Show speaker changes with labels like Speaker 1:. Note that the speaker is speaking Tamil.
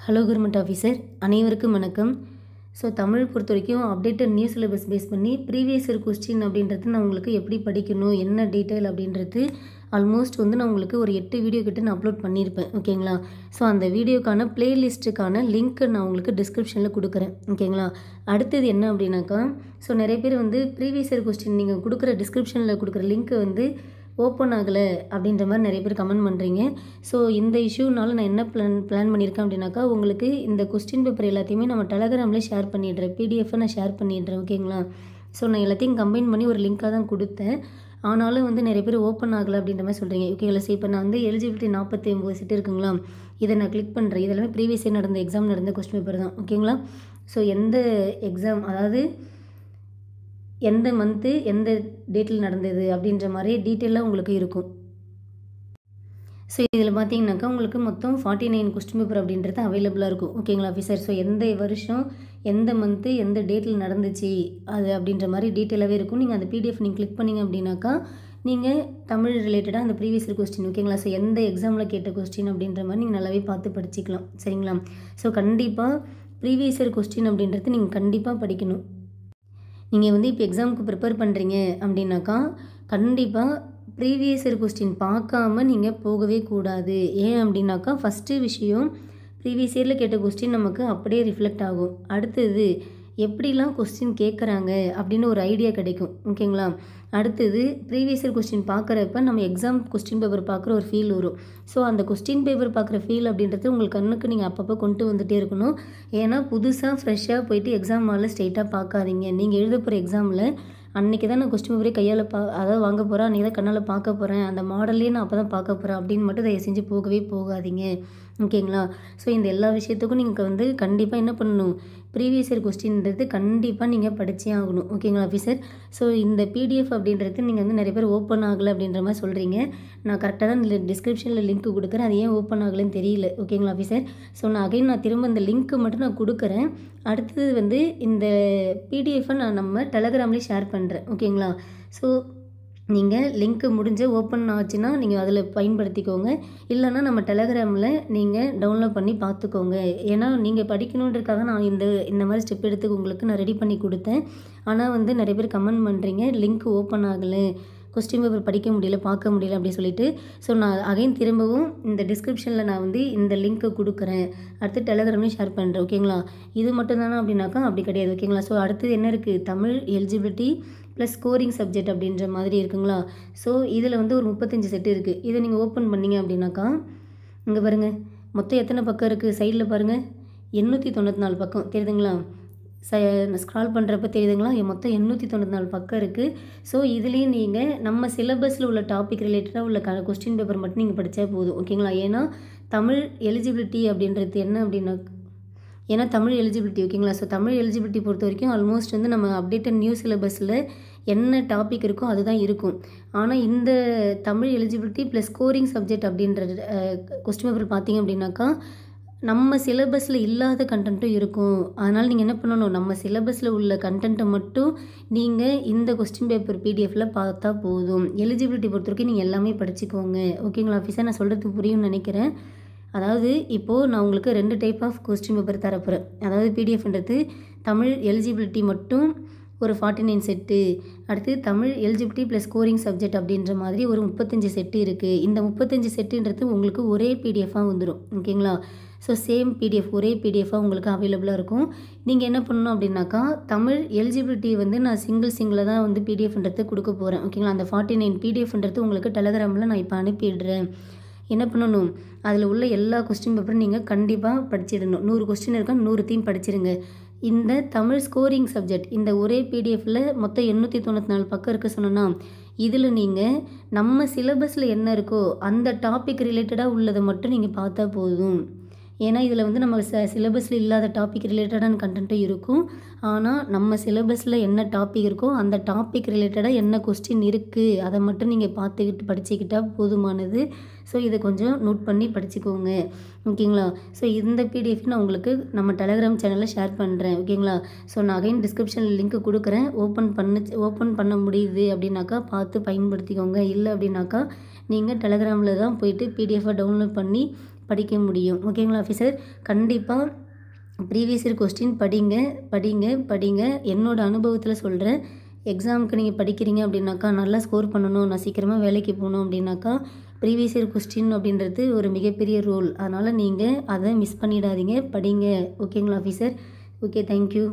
Speaker 1: ஹலோ கவர்மெண்ட் ஆஃபீஸர், அனைவருக்கும் வணக்கம். ஸோ தமிழ் பொறுத்த வரைக்கும் அப்டேட்டட் நியூ சிலபஸ் பேஸ் பண்ணி ப்ரீவியஸ் இயர் கொஸ்டின் அப்படின்றது நான் உங்களுக்கு எப்படி படிக்கணும், என்ன டீட்டெயில் அப்படின்றது ஆல்மோஸ்ட் நான் உங்களுக்கு ஒரு 8 வீடியோ கிட்ட நான் அப்லோட் பண்ணியிருப்பேன். ஓகேங்களா? ஸோ அந்த வீடியோக்கான பிளேலிஸ்ட்டுக்கான லிங்க் நான் உங்களுக்கு டிஸ்கிரிப்ஷனில் கொடுக்குறேன். ஓகேங்களா? அடுத்தது என்ன அப்படின்னாக்கா, ஸோ நிறைய பேர் ப்ரீவியஸ் இயர் கொஸ்டின் நீங்கள் கொடுக்குற டிஸ்கிரிப்ஷனில் கொடுக்குற லிங்க்கு ஓப்பன் ஆகலை அப்படின்ற மாதிரி நிறைய பேர் கமெண்ட் பண்ணுறீங்க. ஸோ இந்த இஷ்யூனால நான் என்ன பிளான் பண்ணியிருக்கேன் அப்படின்னாக்கா, உங்களுக்கு இந்த கொஸ்டின் பேப்பர் எல்லாத்தையுமே நம்ம டெலகிராமில் ஷேர் பண்ணிடுறேன். பிடிஎஃபை நான் ஷேர் பண்ணிடுறேன். ஓகேங்களா? ஸோ நான் எல்லாத்தையும் கம்பைன் பண்ணி ஒரு லிங்காக தான் கொடுத்தேன். ஆனாலும் நிறைய பேர் ஓப்பன் ஆகலை அப்படின்ற மாதிரி சொல்கிறீங்க. ஓகேங்களா? ஸோ இப்போ நான் எலிஜிபிலிட்டி 49 செட் இருக்குங்களா, இதை நான் கிளிக் பண்ணுறேன். இதெல்லாமே ப்ரீவியஸ் இயர் நடந்த எக்ஸாம் நடந்த கொஸ்டின் பேப்பர் தான். ஓகேங்களா? ஸோ எந்த எக்ஸாம், அதாவது எந்த மந்த்து எந்த டேட்டில் நடந்தது அப்படின்ற மாதிரி டீட்டெயிலாக உங்களுக்கு இருக்கும். ஸோ இதில் பார்த்தீங்கன்னாக்கா உங்களுக்கு மொத்தம் 49 கொஸ்டின் பேப்பர் அப்படின்றது அவைலபிளாக இருக்கும். ஓகேங்களா ஆஃபீஸர்? ஸோ எந்த வருஷம் எந்த மந்த்து எந்த டேட்டில் நடந்துச்சு அது அப்படின்ற மாதிரி டீட்டெயிலாகவே இருக்கும். நீங்கள் அந்த பிடிஎஃப் நீங்கள் கிளிக் பண்ணிங்க அப்படின்னாக்கா நீங்கள் தமிழ் ரிலேட்டடாக அந்த ப்ரீவியஸ் இயர் கொஸ்டின், ஓகேங்களா, ஸோ எந்த எக்ஸாமில் கேட்ட கொஸ்டின் அப்படின்ற மாதிரி நீங்கள் நல்லாவே பார்த்து படிச்சிக்கலாம். சரிங்களா? ஸோ கண்டிப்பாக ப்ரீவியஸ் இயர் கொஸ்டின் அப்படின்றது நீங்கள் கண்டிப்பாக படிக்கணும். நீங்கள் இப்போ எக்ஸாமுக்கு ப்ரிப்பேர் பண்ணுறீங்க அப்படின்னாக்கா கண்டிப்பாக ப்ரீவியஸ் இயர் கொஸ்டின் பார்க்காம நீங்கள் போகவே கூடாது. ஏன் அப்படின்னாக்கா, ஃபஸ்ட்டு விஷயம் ப்ரீவியஸ் இயரில் கேட்ட கொஸ்டின் நமக்கு அப்படியே ரிஃப்ளெக்ட் ஆகும். அடுத்தது எப்படிலாம் கொஸ்டின் கேட்குறாங்க அப்படின்னு ஒரு ஐடியா கிடைக்கும். ஓகேங்களா? அடுத்தது ப்ரீவியஸ் இயர் கொஸ்டின் பார்க்குறப்ப நம்ம எக்ஸாம் கொஸ்டின் பேப்பர் பார்க்குற ஒரு ஃபீல் வரும். ஸோ அந்த கொஸ்டின் பேப்பர் பார்க்குற ஃபீல் அப்படின்றது உங்கள் கண்ணுக்கு நீங்கள் அப்பப்போ கொண்டு வந்துகிட்டே இருக்கணும். ஏன்னா புதுசாக ஃப்ரெஷ்ஷாக போயிட்டு எக்ஸாம் ஹாலில் ஸ்ட்ரெயிட்டாக பார்க்காதீங்க. நீங்கள் எழுத போகிற எக்ஸாமில் அன்றைக்கி தான் நான் கொஸ்டின் பேப்பரே கையால் அதாவது வாங்க போகிறேன், அன்றைக்கி தான் கண்ணால் பார்க்க போகிறேன், அந்த மாடல்லே நான் அப்போ தான் பார்க்க போகிறேன் அப்படின்னு மட்டும் தயவு செஞ்சு போகவே போகாதீங்க. ஓகேங்களா? ஸோ இந்த எல்லா விஷயத்துக்கும் நீங்கள் கண்டிப்பாக என்ன பண்ணணும், ப்ரீவியஸ் இயர் கொஸ்டின்றது கண்டிப்பாக நீங்கள் படித்தே ஆகணும். ஓகேங்களா ஆஃபீஸர்? ஸோ இந்த பிடிஎஃப் அப்படின்றது நீங்கள் நிறைய பேர் ஓப்பன் ஆகலை அப்படின்ற மாதிரி சொல்கிறீங்க. நான் கரெக்டாக தான் இந்த டிஸ்கிரிப்ஷனில் லிங்க் கொடுக்குறேன். அது ஏன் ஓப்பன் ஆகலைன்னு தெரியல. ஓகேங்களா ஆஃபீஸர்? ஸோ நான் திரும்ப இந்த லிங்க்கு மட்டும் நான் கொடுக்குறேன். அடுத்தது இந்த பிடிஎஃபை நான் நம்ம டெலகிராம்லேயே ஷேர் பண்ணுறேன். ஓகேங்களா? ஸோ நீங்கள் லிங்க்கு முடிஞ்ச ஓப்பன் ஆச்சுன்னா நீங்கள் அதில் பயன்படுத்திக்கோங்க. இல்லைன்னா நம்ம டெலகிராமில் நீங்கள் டவுன்லோட் பண்ணி பார்த்துக்கோங்க. ஏன்னா நீங்கள் படிக்கணுன்றதுக்காக நான் இந்த மாதிரி ஸ்டெப் எடுத்து உங்களுக்கு நான் ரெடி பண்ணி கொடுத்தேன். ஆனால் நிறைய பேர் கமெண்ட் பண்ணுறீங்க, லிங்க் ஓப்பன் ஆகலை, கொஸ்டின் பேப்பர் படிக்க முடியல, பார்க்க முடியல அப்படின்னு சொல்லிட்டு. ஸோ நான் அகைன் திரும்பவும் இந்த டிஸ்கிரிப்ஷனில் நான் இந்த லிங்க்கை கொடுக்குறேன். அடுத்து டெலகிராம்லேயும் ஷேர் பண்ணுறேன். ஓகேங்களா? இது மட்டும் தானே அப்படின்னாக்கா அப்படி கிடையாது. ஓகேங்களா? ஸோ அடுத்தது என்ன இருக்குது, Tamil eligibility plus scoring subject அப்படின்ற மாதிரி இருக்குங்களா? ஸோ இதில் ஒரு 35 செட்டு இருக்குது. இதை நீங்கள் ஓப்பன் பண்ணிங்க அப்படின்னாக்கா இங்கே பாருங்கள், மொத்தம் எத்தனை பக்கம் இருக்குது, சைடில் பாருங்கள், 894 பக்கம் தெரியுதுங்களா? ஸ்க்ரால் பண்ணுறப்ப தெரியுதுங்களா? மொத்தம் 894 பக்கம் இருக்குது. ஸோ இதுலேயும் நீங்கள் நம்ம சிலபஸில் உள்ள டாபிக் ரிலேட்டடாக உள்ள கொஸ்டின் பேப்பர் மட்டும் நீங்கள் படித்தா போதும். ஓகேங்களா? ஏன்னா தமிழ் எலிஜிபிலிட்டி அப்படின்றது என்ன அப்படின்னா, ஏன்னா தமிழ் எலிஜிபிலிட்டி, ஓகேங்களா? ஸோ தமிழ் எலிஜிபிலிட்டி பொறுத்த வரைக்கும் ஆல்மோஸ்ட் நம்ம அப்டேட்டட் நியூ சிலபஸில் என்ன டாபிக் இருக்கோ அதுதான் இருக்கும். ஆனால் இந்த Tamil eligibility plus scoring subject அப்படின்ற கொஸ்டின் பேப்பர் பார்த்தீங்க அப்படின்னாக்கா நம்ம சிலபஸில் இல்லாத கண்டென்ட்டும் இருக்கும். அதனால் நீங்கள் என்ன பண்ணணும், நம்ம சிலபஸில் உள்ள கண்டென்ட்டை மட்டும் நீங்கள் இந்த கொஸ்டின் பேப்பர் பிடிஎஃப்பில் பார்த்தா போதும். எலிஜிபிலிட்டி பொறுத்த வரைக்கும் நீங்கள் எல்லாமே படிச்சுக்கோங்க. ஓகேங்களா ஆஃபீஸர்? நான் சொல்கிறது புரியும்னு நினைக்கிறேன். அதாவது இப்போது நான் உங்களுக்கு 2 டைப் ஆஃப் கொஸ்டின் பேப்பர் தரப்போகிறேன். அதாவது பிடிஎஃப்ன்றது தமிழ் எலிஜிபிலிட்டி மட்டும் ஒரு 49 செட்டு, அடுத்து Tamil eligibility plus scoring subject அப்படின்ற மாதிரி ஒரு 35 செட்டு இருக்குது. இந்த 35 செட்டுன்றது உங்களுக்கு ஒரே பிடிஎஃபாக வந்துடும். ஓகேங்களா? ஸோ சேம் பிடிஎஃப், ஒரே பிடிஎஃபாக உங்களுக்கு அவைலபிளாக இருக்கும். நீங்கள் என்ன பண்ணணும் அப்படின்னாக்கா, தமிழ் எலிஜிபிலிட்டி நான் சிங்கிளாக தான் பிடிஎஃப்ன்றது கொடுக்க போகிறேன். ஓகேங்களா? அந்த 49 பிடிஎஃப்ன்றது உங்களுக்கு டெலகிராமில் நான் இப்போ அனுப்பிடுறேன். என்ன பண்ணணும், அதில் உள்ள எல்லா கொஸ்டின் பேப்பரும் நீங்கள் கண்டிப்பாக படிச்சிடணும். 100 கொஸ்டின் இருக்கா, 100த்தையும் படிச்சிடுங்க. இந்த தமிழ் ஸ்கோரிங் சப்ஜெக்ட் இந்த ஒரே பிடிஎஃப்பில் மொத்தம் 894 பக்கம் இருக்க சொன்னோன்னா, இதில் நீங்கள் நம்ம சிலபஸில் என்ன இருக்கோ அந்த டாபிக் ரிலேட்டடாக உள்ளதை மட்டும் நீங்கள் பார்த்தா போதும். ஏன்னா இதில் நம்ம சிலபஸில் இல்லாத டாபிக் ரிலேட்டடான கண்டென்ட்டும் இருக்கும். ஆனால் நம்ம சிலபஸில் என்ன டாபிக் இருக்கோ அந்த டாபிக் ரிலேட்டடாக என்ன கொஸ்டின் இருக்குது அதை மட்டும் நீங்கள் பார்த்துக்கிட்டு படிச்சுக்கிட்டால் போதுமானது. ஸோ இதை கொஞ்சம் நோட் பண்ணி படிச்சுக்கோங்க. ஓகேங்களா? ஸோ இந்த பிடிஎஃப் நான் உங்களுக்கு நம்ம டெலகிராம் சேனலில் ஷேர் பண்ணுறேன். ஓகேங்களா? ஸோ நான் அகைன் டிஸ்கிரிப்ஷனில் லிங்க் கொடுக்குறேன். ஓப்பன் பண்ண முடியுது அப்படின்னாக்கா பார்த்து பயன்படுத்திக்கோங்க. இல்லை அப்படின்னாக்கா நீங்கள் டெலகிராமில் தான் போயிட்டு பிடிஎஃபை டவுன்லோட் பண்ணி படிக்க முடியும். ஓகேங்களா ஆஃபீஸர்? கண்டிப்பாக ப்ரீவியஸ் இயர் கொஸ்டின் படிங்க படிங்க படிங்க. என்னோட அனுபவத்தில் சொல்கிறேன். எக்ஸாமுக்கு நீங்கள் படிக்கிறீங்க அப்படின்னாக்கா, நல்லா ஸ்கோர் பண்ணணும், நான் சீக்கிரமாக வேலைக்கு போகணும் அப்படின்னாக்கா, ப்ரீவியஸ் இயர் கொஸ்டின் அப்படின்றது ஒரு மிகப்பெரிய ரோல். அதனால் நீங்கள் அதை மிஸ் பண்ணிடாதீங்க, படிங்க. ஓகேங்களா ஆஃபீஸர்? Okay, thank you.